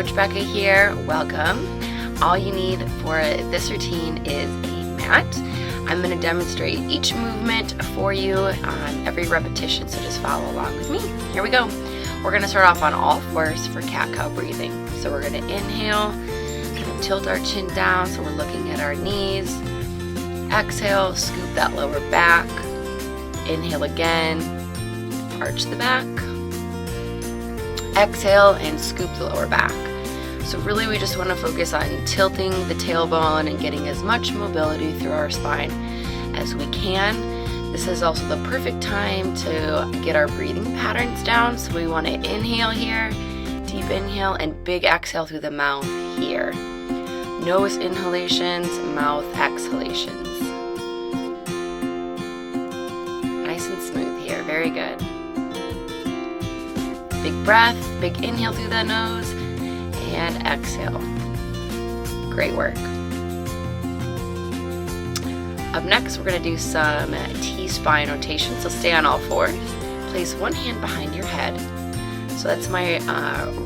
Coach Becca here. Welcome. All you need for this routine is a mat. I'm going to demonstrate each movement for you on every repetition, so just follow along with me. Here we go. We're going to start off on all fours for cat-cow breathing. So we're going to inhale, kind of tilt our chin down so we're looking at our knees. Exhale, scoop that lower back. Inhale again, arch the back. Exhale and scoop the lower back. So really we just want to focus on tilting the tailbone and getting as much mobility through our spine as we can. This is also the perfect time to get our breathing patterns down. So we want to inhale here, deep inhale, and big exhale through the mouth here. Nose inhalations, mouth exhalations. Nice and smooth here, very good. Big breath, big inhale through the nose, and exhale. Great work. Up next, we're going to do some T-spine rotation. So stay on all fours. Place one hand behind your head. So that's my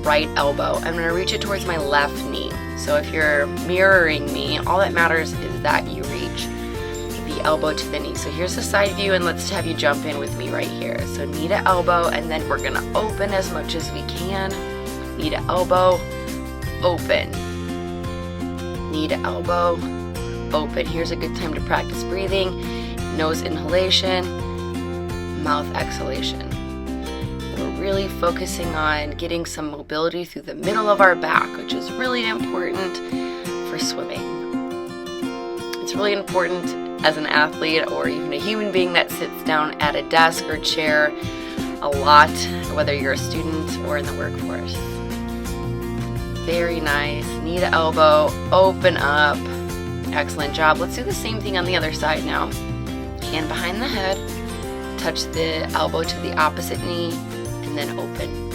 right elbow. I'm going to reach it towards my left knee. So if you're mirroring me, all that matters is that you reach the elbow to the knee. So here's the side view, and let's have you jump in with me right here. So knee to elbow, and then we're going to open as much as we can. Knee to elbow, open. Knee to elbow, open. Here's a good time to practice breathing. Nose inhalation, mouth exhalation. We're really focusing on getting some mobility through the middle of our back, which is really important for swimming. It's really important as an athlete or even a human being that sits down at a desk or chair a lot, whether you're a student or in the workforce. Very nice. Knee to elbow, open up. Excellent job. Let's do the same thing on the other side now. Hand behind the head, touch the elbow to the opposite knee, and then open.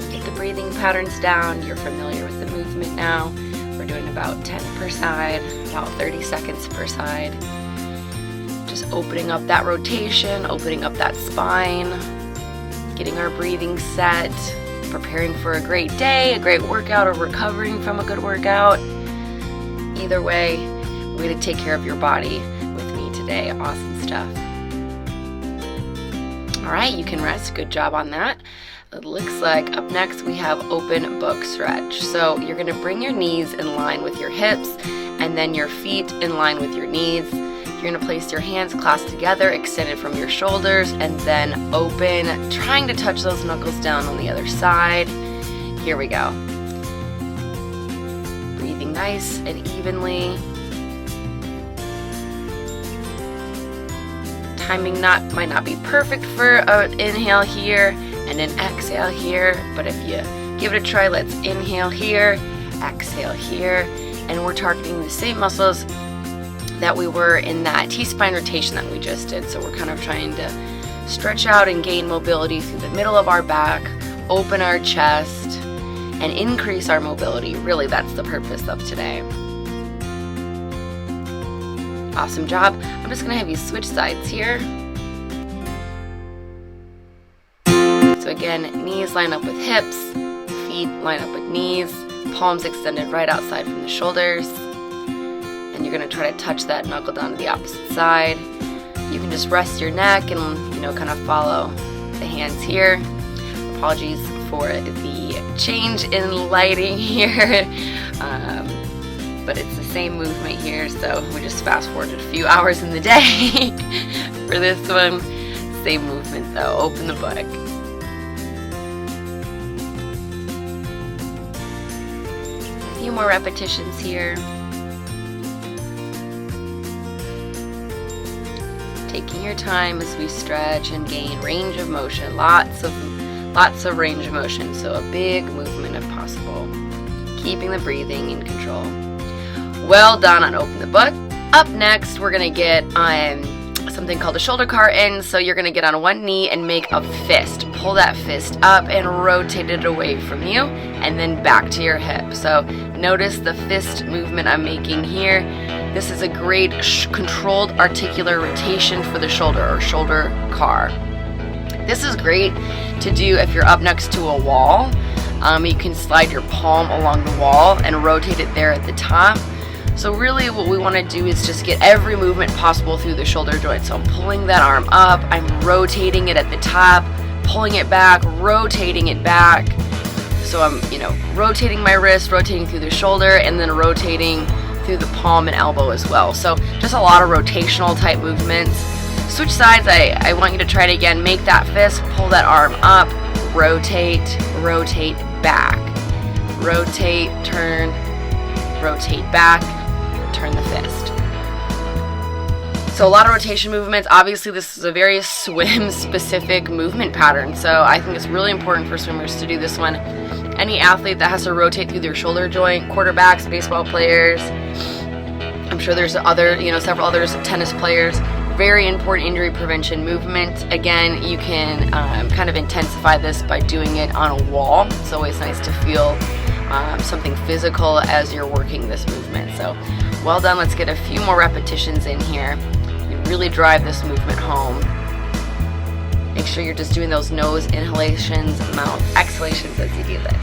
Get the breathing patterns down. You're familiar with the movement now. We're doing about 10 per side, about 30 seconds per side. Just opening up that rotation, opening up that spine, getting our breathing set, preparing for a great day, a great workout, or recovering from a good workout. Either way, we're going to take care of your body with me today. Awesome stuff. All right, you can rest. Good job on that. It looks like up next we have open book stretch. So you're going to bring your knees in line with your hips and then your feet in line with your knees. You're going to place your hands clasped together, extended from your shoulders, and then open, trying to touch those knuckles down on the other side. Here we go. Breathing nice and evenly. Timing might not be perfect for an inhale here and an exhale here, but if you give it a try, let's inhale here, exhale here, and we're targeting the same muscles that we were in that T-spine rotation that we just did. So we're kind of trying to stretch out and gain mobility through the middle of our back, open our chest, and increase our mobility. Really, that's the purpose of today. Awesome job. I'm just gonna have you switch sides here. So again, knees line up with hips, feet line up with knees, palms extended right outside from the shoulders. And you're going to try to touch that knuckle down to the opposite side. You can just rest your neck and, kind of follow the hands here. Apologies for the change in lighting here, but it's the same movement here, so we just fast forwarded a few hours in the day for this one. Same movement though. Open the book. A few more repetitions here. Taking your time as we stretch and gain range of motion. Lots of range of motion, so a big movement if possible. Keeping the breathing in control. Well done on open the book. Up next, we're gonna get something called a shoulder carton. So you're gonna get on one knee and make a fist. Pull that fist up and rotate it away from you, and then back to your hip. So notice the fist movement I'm making here. This is a great controlled articular rotation for the shoulder or shoulder car. This is great to do if you're up next to a wall. You can slide your palm along the wall and rotate it there at the top. So really what we want to do is just get every movement possible through the shoulder joint. So I'm pulling that arm up, I'm rotating it at the top, pulling it back, rotating it back. So I'm, rotating my wrist, rotating through the shoulder, and then rotating through the palm and elbow as well. So just a lot of rotational type movements. Switch sides, I want you to try it again. Make that fist, pull that arm up, rotate, rotate back. Rotate, turn, rotate back, turn the fist. So a lot of rotation movements. Obviously this is a very swim specific movement pattern, so I think it's really important for swimmers to do this one. Any athlete that has to rotate through their shoulder joint, quarterbacks, baseball players, I'm sure there's several others, tennis players, very important injury prevention movement. Again, you can kind of intensify this by doing it on a wall. It's always nice to feel something physical as you're working this movement. So well done. Let's get a few more repetitions in here. You really drive this movement home. Make sure you're just doing those nose inhalations, mouth exhalations as you do this.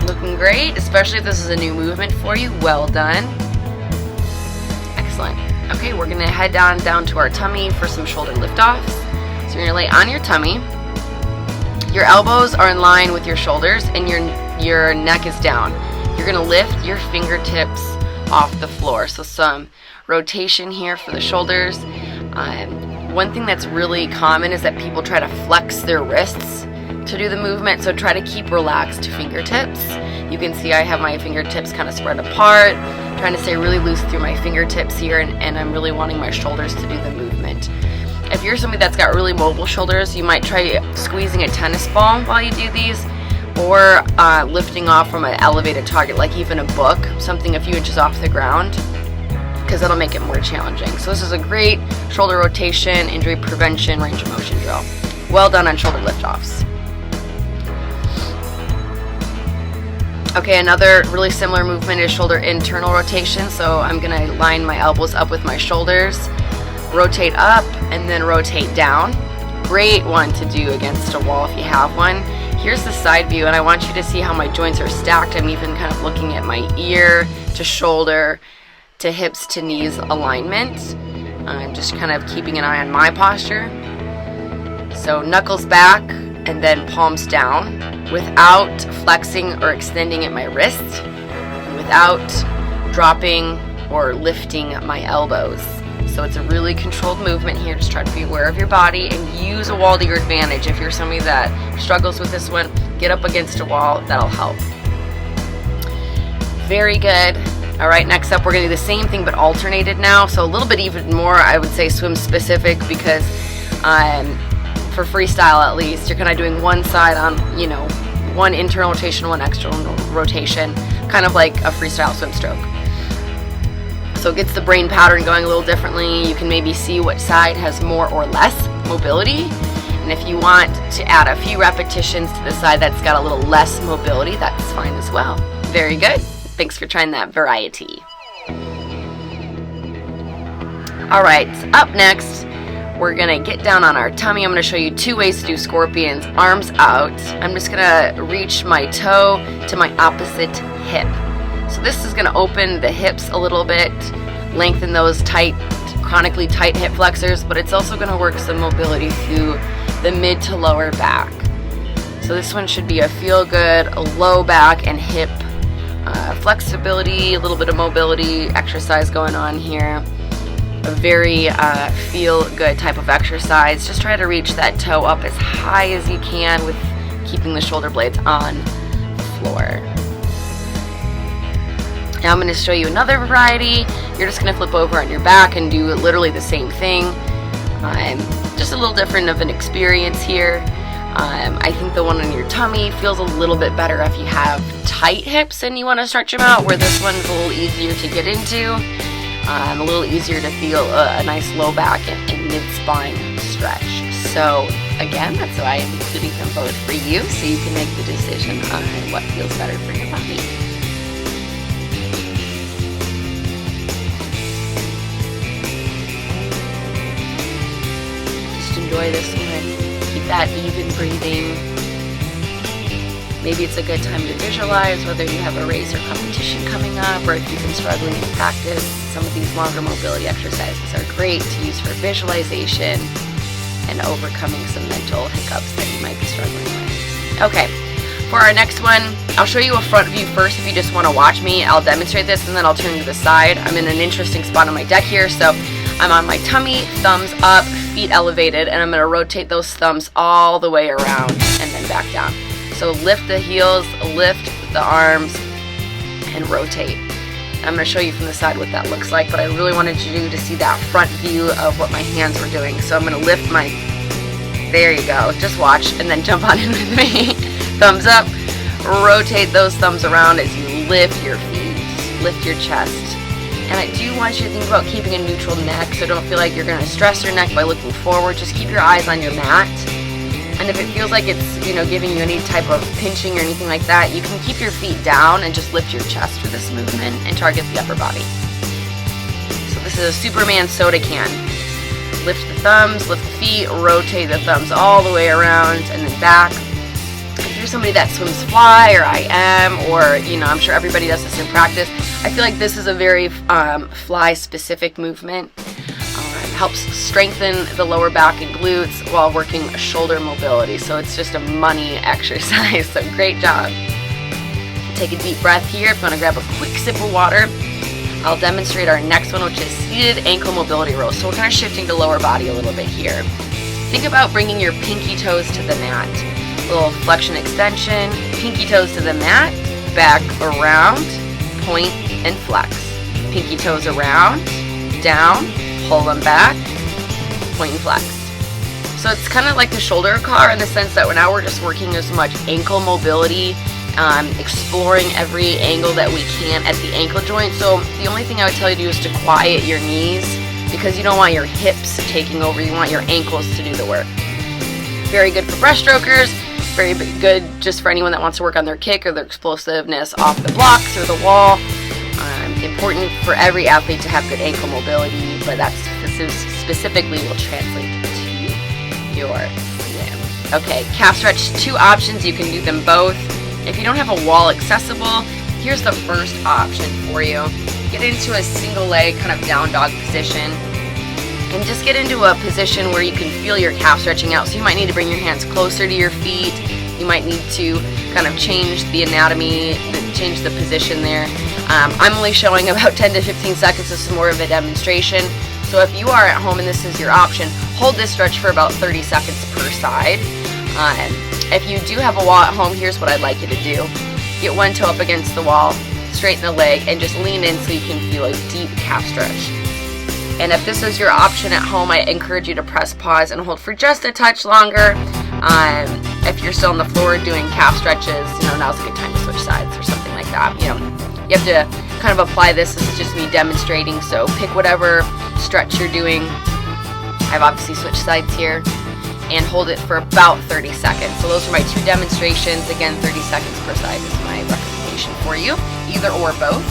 Looking great, especially if this is a new movement for you. Well done. Excellent. Okay, we're gonna head down to our tummy for some shoulder liftoffs. So you're gonna lay on your tummy. Your elbows are in line with your shoulders and your neck is down. You're gonna lift your fingertips off the floor. So some rotation here for the shoulders. One thing that's really common is that people try to flex their wrists to do the movement, so try to keep relaxed fingertips. You can see I have my fingertips kind of spread apart, trying to stay really loose through my fingertips here, and I'm really wanting my shoulders to do the movement. If you're somebody that's got really mobile shoulders, you might try squeezing a tennis ball while you do these, or lifting off from an elevated target, like even a book, something a few inches off the ground, because that'll make it more challenging. So this is a great shoulder rotation, injury prevention, range of motion drill. Well done on shoulder liftoffs. Okay, another really similar movement is shoulder internal rotation. So I'm gonna line my elbows up with my shoulders, rotate up, and then rotate down. Great one to do against a wall if you have one. Here's the side view, and I want you to see how my joints are stacked. I'm even kind of looking at my ear to shoulder to hips to knees alignment. I'm just kind of keeping an eye on my posture. So knuckles back and then palms down without flexing or extending at my wrist, and without dropping or lifting my elbows. So it's a really controlled movement here. Just try to be aware of your body and use a wall to your advantage. If you're somebody that struggles with this one, get up against a wall, that'll help. Very good. All right, next up we're gonna do the same thing but alternated now. So a little bit even more, I would say, swim specific, because for freestyle at least, you're kind of doing one side on, one internal rotation, one external rotation, kind of like a freestyle swim stroke. So it gets the brain pattern going a little differently. You can maybe see what side has more or less mobility. And if you want to add a few repetitions to the side that's got a little less mobility, that's fine as well. Very good. Thanks for trying that variety. All right, up next, we're gonna get down on our tummy. I'm gonna show you 2 ways to do scorpions. Arms out. I'm just gonna reach my toe to my opposite hip. So this is gonna open the hips a little bit, lengthen those tight, chronically tight hip flexors, but it's also gonna work some mobility through the mid to lower back. So this one should be a feel good, a low back and hip flexibility, a little bit of mobility exercise going on here. A very feel good type of exercise. Just try to reach that toe up as high as you can with keeping the shoulder blades on the floor. Now I'm going to show you another variety. You're just going to flip over on your back and do literally the same thing. Just a little different of an experience here. I think the one on your tummy feels a little bit better if you have tight hips and you want to stretch them out, where this one's a little easier to get into, a little easier to feel a nice low back and mid-spine stretch. So again, that's why I'm including them both for you, so you can make the decision on what feels better for your body. Just enjoy this one. Keep that even breathing. Maybe it's a good time to visualize whether you have a race or competition coming up, or if you've been struggling in practice. Some of these longer mobility exercises are great to use for visualization and overcoming some mental hiccups that you might be struggling with. Okay, for our next one, I'll show you a front view first if you just want to watch me. I'll demonstrate this and then I'll turn to the side. I'm in an interesting spot on my deck here, so I'm on my tummy, thumbs up, feet elevated, and I'm going to rotate those thumbs all the way around and then back down. So lift the heels, lift the arms, and rotate. I'm going to show you from the side what that looks like, but I really wanted you to see that front view of what my hands were doing. So I'm going to lift my, there you go, just watch and then jump on in with me. Thumbs up, rotate those thumbs around as you lift your feet, lift your chest. And I do want you to think about keeping a neutral neck, so don't feel like you're going to stress your neck by looking forward. Just keep your eyes on your mat. And if it feels like it's, giving you any type of pinching or anything like that, you can keep your feet down and just lift your chest for this movement and target the upper body. So this is a Superman soda can. Lift the thumbs, lift the feet, rotate the thumbs all the way around and then back. If you're somebody that swims fly, or I am, or, I'm sure everybody does this in practice, I feel like this is a very fly-specific movement. Helps strengthen the lower back and glutes while working shoulder mobility. So it's just a money exercise. So great job. Take a deep breath here. If you want to grab a quick sip of water, I'll demonstrate our next one, which is seated ankle mobility row. So we're kind of shifting to lower body a little bit here. Think about bringing your pinky toes to the mat. A little flexion extension, pinky toes to the mat, back around, point and flex. Pinky toes around, down, pull them back, point and flex. So it's kind of like the shoulder car in the sense that now we're just working as much ankle mobility, exploring every angle that we can at the ankle joint. So the only thing I would tell you to do is to quiet your knees, because you don't want your hips taking over, you want your ankles to do the work. Very good for breaststrokers, very good just for anyone that wants to work on their kick or their explosiveness off the blocks or the wall. Important for every athlete to have good ankle mobility, but that specifically will translate to your swim. Okay, calf stretch, 2 options. You can do them both. If you don't have a wall accessible, here's the first option for you. Get into a single leg kind of down dog position and just get into a position where you can feel your calf stretching out. So you might need to bring your hands closer to your feet. You might need to kind of change the anatomy, change the position there. I'm only showing about 10 to 15 seconds. This is more of a demonstration. So if you are at home and this is your option, hold this stretch for about 30 seconds per side. If you do have a wall at home, here's what I'd like you to do. Get one toe up against the wall, straighten the leg, and just lean in so you can feel a deep calf stretch. And if this is your option at home, I encourage you to press pause and hold for just a touch longer. If you're still on the floor doing calf stretches, now's a good time to switch sides or something like that. You have to kind of apply this. This is just me demonstrating, so pick whatever stretch you're doing. I've obviously switched sides here, and hold it for about 30 seconds. So those are my 2 demonstrations. Again, 30 seconds per side is my recommendation for you, either or both.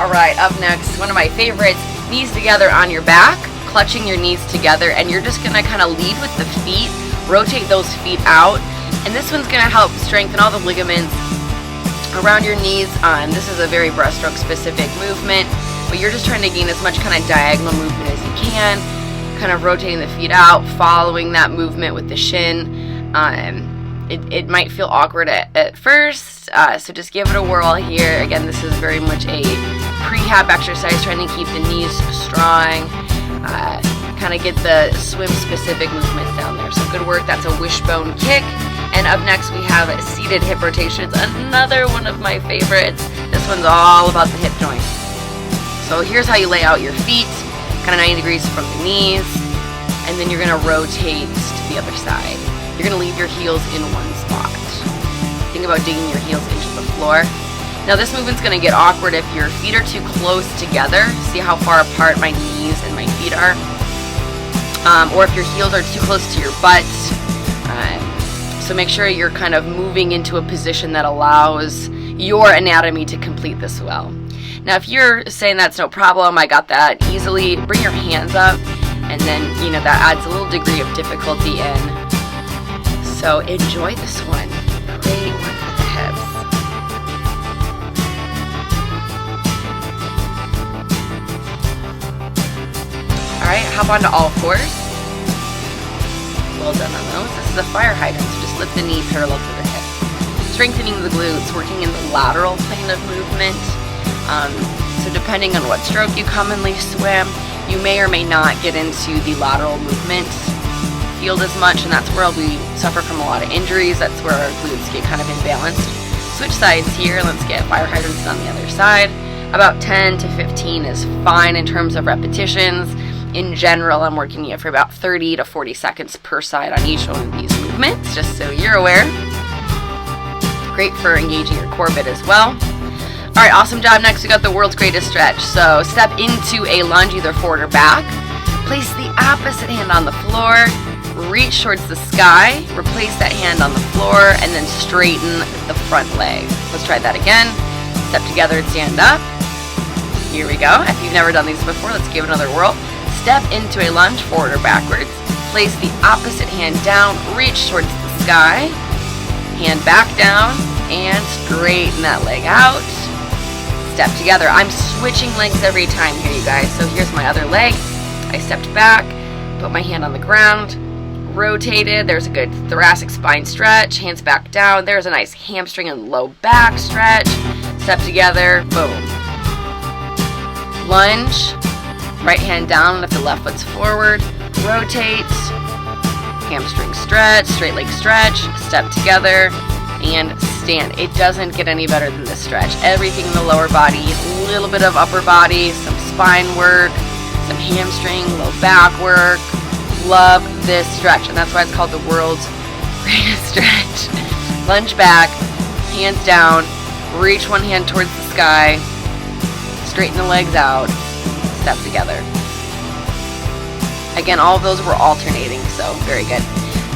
All right, up next, one of my favorites, knees together on your back, clutching your knees together, and you're just gonna kind of lead with the feet, rotate those feet out, and this one's gonna help strengthen all the ligaments around your knees. This is a very breaststroke specific movement, but you're just trying to gain as much kind of diagonal movement as you can, kind of rotating the feet out, following that movement with the shin. It might feel awkward at first, so just give it a whirl here. Again, this is very much a prehab exercise, trying to keep the knees strong, kind of get the swim specific movements down there. So good work. That's a wishbone kick. And up next we have seated hip rotations, another one of my favorites. This one's all about the hip joint. So here's how you lay out your feet, kind of 90 degrees from the knees, and then you're going to rotate to the other side. You're going to leave your heels in one spot. Think about digging your heels into the floor. Now this movement's going to get awkward if your feet are too close together. See how far apart my knees and my feet are? Or if your heels are too close to your butt. So make sure you're kind of moving into a position that allows your anatomy to complete this well. Now if you're saying that's no problem, I got that easily, bring your hands up, and then that adds a little degree of difficulty in. So enjoy this one. Great work for the hips. hop onto all fours. Well done on those. This is a fire hydrant, so just lift the knee parallel to the hip. Strengthening the glutes, working in the lateral plane of movement. So depending on what stroke you commonly swim, you may or may not get into the lateral movement field as much, and that's where we suffer from a lot of injuries. That's where our glutes get kind of imbalanced. Switch sides here. Let's get fire hydrants on the other side. About 10 to 15 is fine in terms of repetitions. In general, I'm working you for about 30 to 40 seconds per side on each one of these movements, just so you're aware. Great for engaging your core bit as well. All right, awesome job. Next, we got the world's greatest stretch. So step into a lunge, either forward or back. Place the opposite hand on the floor. Reach towards the sky. Replace that hand on the floor, and then straighten the front leg. Let's try that again. Step together and stand up. Here we go. If you've never done these before, let's give it another whirl. Step into a lunge, forward or backwards. Place the opposite hand down. Reach towards the sky. Hand back down, and straighten that leg out. Step together. I'm switching legs every time here, you guys. So here's my other leg. I stepped back, put my hand on the ground, rotated. There's a good thoracic spine stretch. Hands back down. There's a nice hamstring and low back stretch. Step together. Boom. Lunge. Right hand down, lift the left foot forward. Rotate. Hamstring stretch. Straight leg stretch. Step together. And stand. It doesn't get any better than this stretch. Everything in the lower body, a little bit of upper body, some spine work, some hamstring, low back work. Love this stretch, and that's why it's called the world's greatest stretch. Lunge back, hands down, reach one hand towards the sky, straighten the legs out, step together. Again, all of those were alternating, so very good.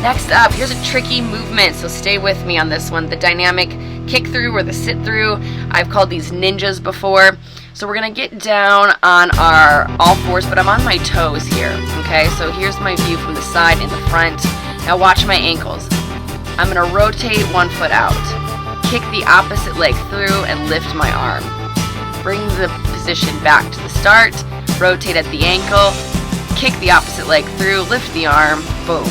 Next up, here's a tricky movement, so stay with me on this one. The dynamic kick through or the sit through. I've called these ninjas before. So we're gonna get down on our all fours, but I'm on my toes here, okay? So here's my view from the side and the front. Now watch my ankles. I'm gonna rotate one foot out, kick the opposite leg through, and lift my arm. Bring the position back to the start, rotate at the ankle, kick the opposite leg through, lift the arm, boom.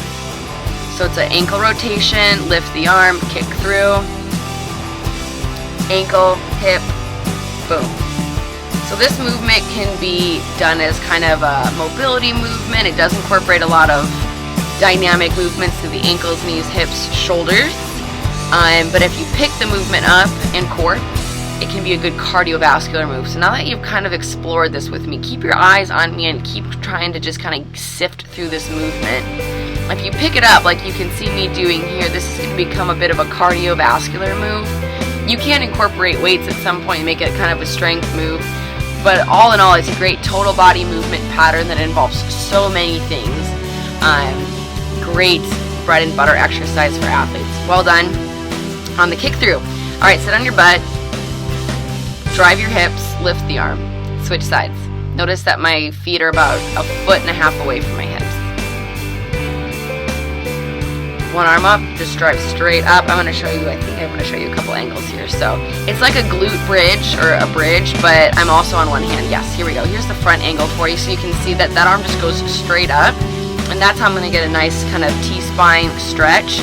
So it's an ankle rotation, lift the arm, kick through, ankle, hip, boom. So this movement can be done as kind of a mobility movement. It does incorporate a lot of dynamic movements to the ankles, knees, hips, shoulders. But if you pick the movement up and core, it can be a good cardiovascular move. So now that you've kind of explored this with me, keep your eyes on me and keep trying to just kind of sift through this movement. If you pick it up like you can see me doing here, this is going to become a bit of a cardiovascular move. You can incorporate weights at some point and make it kind of a strength move, but all in all, it's a great total body movement pattern that involves so many things. Great bread and butter exercise for athletes. Well done on the kick through. All right, sit on your butt, drive your hips, lift the arm, switch sides. Notice that my feet are about 1.5 feet away from my hips. One arm up, just drive straight up. I'm going to show you, I think I'm going to show you a couple angles here. So it's like a glute bridge or a bridge, but I'm also on one hand. Yes, here we go. Here's the front angle for you, so you can see that that arm just goes straight up, and that's how I'm going to get a nice kind of T-spine stretch.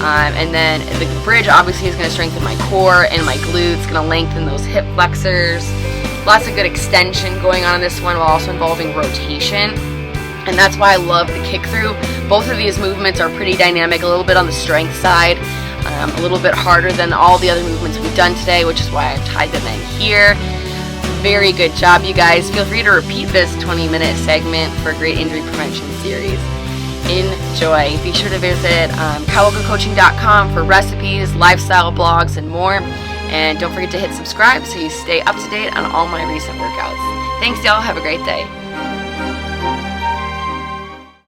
And then the bridge obviously is going to strengthen my core and my glutes, going to lengthen those hip flexors. Lots of good extension going on in this one while also involving rotation. And that's why I love the kick through. Both of these movements are pretty dynamic, a little bit on the strength side, a little bit harder than all the other movements we've done today, which is why I've tied them in here. Very good job, you guys. Feel free to repeat this 20-minute segment for a great injury prevention series. Enjoy. Be sure to visit KyleWalkerCoaching.com for recipes, lifestyle blogs, and more. And don't forget to hit subscribe so you stay up to date on all my recent workouts. Thanks, y'all. Have a great day.